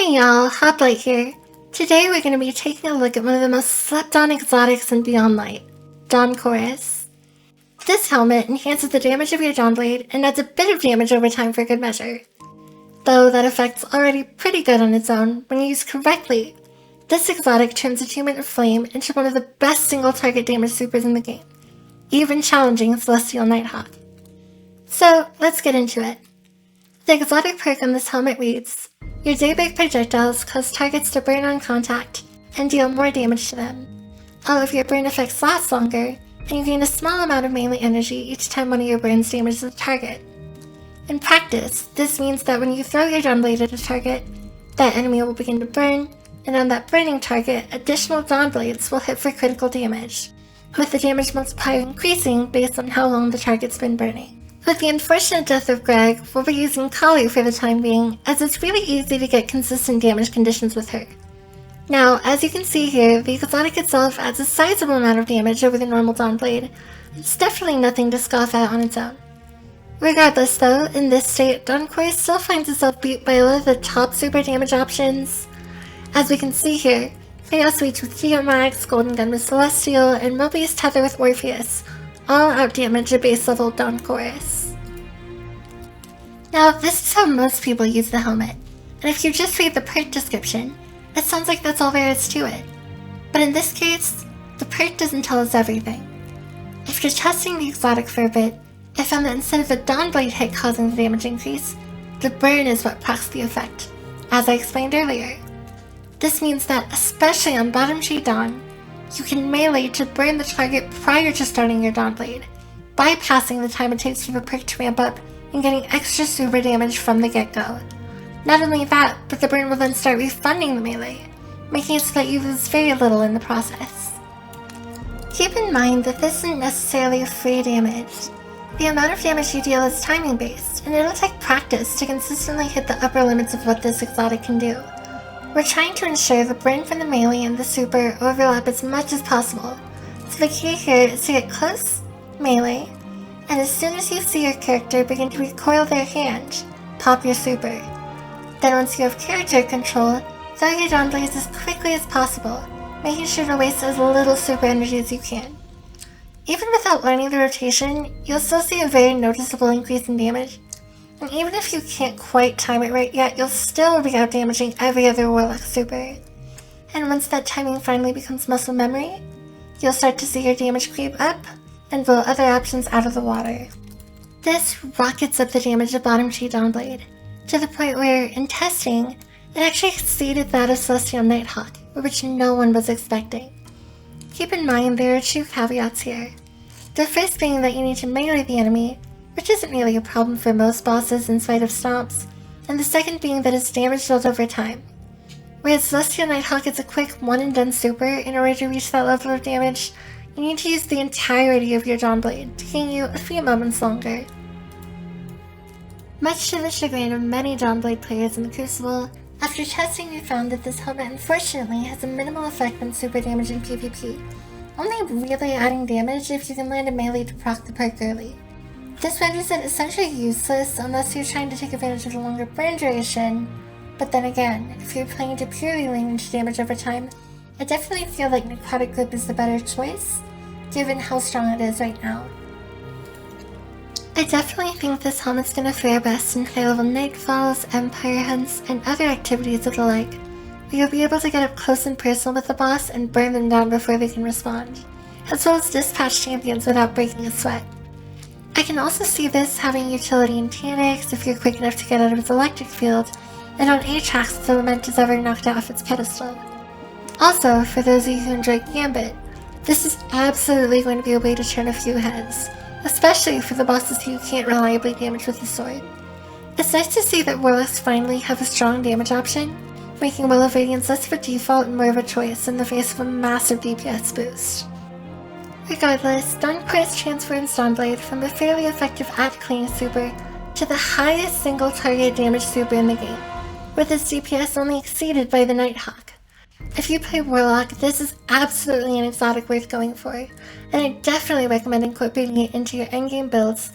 Hey y'all, Hoplite here. Today we're going to be taking a look at one of the most slept on exotics in Beyond Light, Dawn Chorus. This helmet enhances the damage of your Dawnblade and adds a bit of damage over time for good measure. Though that effect's already pretty good on its own, when used correctly, this exotic turns Attunement of Flame into one of the best single target damage supers in the game, even challenging Celestial Nighthawk. So let's get into it. The exotic perk on this helmet reads, your daybreak projectiles cause targets to burn on contact and deal more damage to them. All of your burn effects last longer, and you gain a small amount of melee energy each time one of your burns damages a target. In practice, this means that when you throw your Dawnblade at a target, that enemy will begin to burn, and on that burning target, additional Dawnblades will hit for critical damage, with the damage multiplier increasing based on how long the target's been burning. With the unfortunate death of Greg, we'll be using Kali for the time being, as it's really easy to get consistent damage conditions with her. Now, as you can see here, the exotic itself adds a sizable amount of damage over the normal Dawnblade. It's definitely nothing to scoff at on its own. Regardless though, in this state, Dawn Chorus still finds itself beat by a lot of the top super damage options. As we can see here, Chaos Reach with Geomax, Golden Gun with Celestial, and Mobius Tether with Orpheus all outdamage a base level Dawn Chorus. Now, this is how most people use the helmet, and if you just read the perk description, it sounds like that's all there is to it. But in this case, the perk doesn't tell us everything. After testing the exotic for a bit, I found that instead of the Dawnblade hit causing the damage increase, the burn is what procs the effect, as I explained earlier. This means that, especially on Bottom Tree Dawn, you can melee to burn the target prior to starting your Dawnblade, bypassing the time it takes for the perk to ramp up and getting extra super damage from the get-go. Not only that, but the burn will then start refunding the melee, making it so that you lose very little in the process. Keep in mind that this isn't necessarily free damage. The amount of damage you deal is timing based, and it'll take practice to consistently hit the upper limits of what this exotic can do. We're trying to ensure the burn from the melee and the super overlap as much as possible, so the key here is to get close, melee, and as soon as you see your character begin to recoil their hand, pop your super. Then once you have character control, throw your Dawnblades as quickly as possible, making sure to waste as little super energy as you can. Even without learning the rotation, you'll still see a very noticeable increase in damage, and even if you can't quite time it right yet, you'll still be out-damaging every other Warlock super. And once that timing finally becomes muscle memory, you'll start to see your damage creep up and blow other options out of the water. This rockets up the damage of Bottom Tree Dawnblade, to the point where, in testing, it actually exceeded that of Celestial Nighthawk, which no one was expecting. Keep in mind there are two caveats here. The first being that you need to melee the enemy, which isn't really a problem for most bosses in spite of stomps, and the second being that its damage builds over time. Whereas Celestial Nighthawk is a quick one-and-done super, in order to reach that level of damage, you need to use the entirety of your Dawnblade, taking you a few moments longer. Much to the chagrin of many Dawnblade players in the Crucible, after testing we found that this helmet unfortunately has a minimal effect on super damage in PvP, only really adding damage if you can land a melee to proc the perk early. This renders it essentially useless unless you're trying to take advantage of the longer burn duration, but then again, if you're planning to purely lean into damage over time, I definitely feel like Necrotic Grip is the better choice, given how strong it is right now. I definitely think this helmet's gonna fare best in high-level nightfalls, empire hunts, and other activities of the like, where you'll be able to get up close and personal with the boss and burn them down before they can respond, as well as dispatch champions without breaking a sweat. I can also see this having utility in Tanics if you're quick enough to get out of its electric field, and on Aatrox if the Lament is ever knocked off its pedestal. Also, for those of you who enjoy Gambit, this is absolutely going to be a way to turn a few heads, especially for the bosses who you can't reliably damage with the sword. It's nice to see that Warlocks finally have a strong damage option, making Will of Radiance less of a default and more of a choice in the face of a massive DPS boost. Regardless, Dawn Chorus transforms Dawnblade from a fairly effective at-clean super to the highest single target damage super in the game, with its DPS only exceeded by the Nighthawk. If you play Warlock, this is absolutely an exotic worth going for, and I definitely recommend incorporating it into your endgame builds,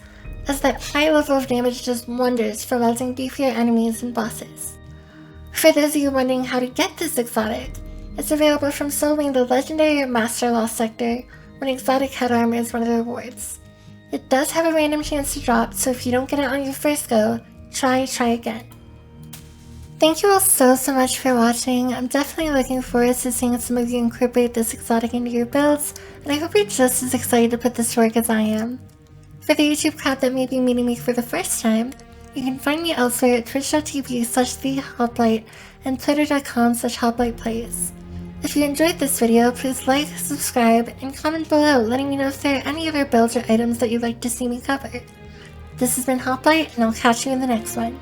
as that high level of damage does wonders for melting beefier enemies and bosses. For those of you wondering how to get this exotic, it's available from soloing the legendary or Master Lost sector when exotic head armor is one of the rewards. It does have a random chance to drop, so if you don't get it on your first go, try again. Thank you all so much for watching. I'm definitely looking forward to seeing some of you incorporate this exotic into your builds, and I hope you're just as excited to put this to work as I am. For the YouTube crowd that may be meeting me for the first time, you can find me elsewhere at twitch.tv/thehoplite and twitter.com/hoplightplays. If you enjoyed this video, please like, subscribe, and comment below letting me know if there are any other builds or items that you'd like to see me cover. This has been Hoplite, and I'll catch you in the next one.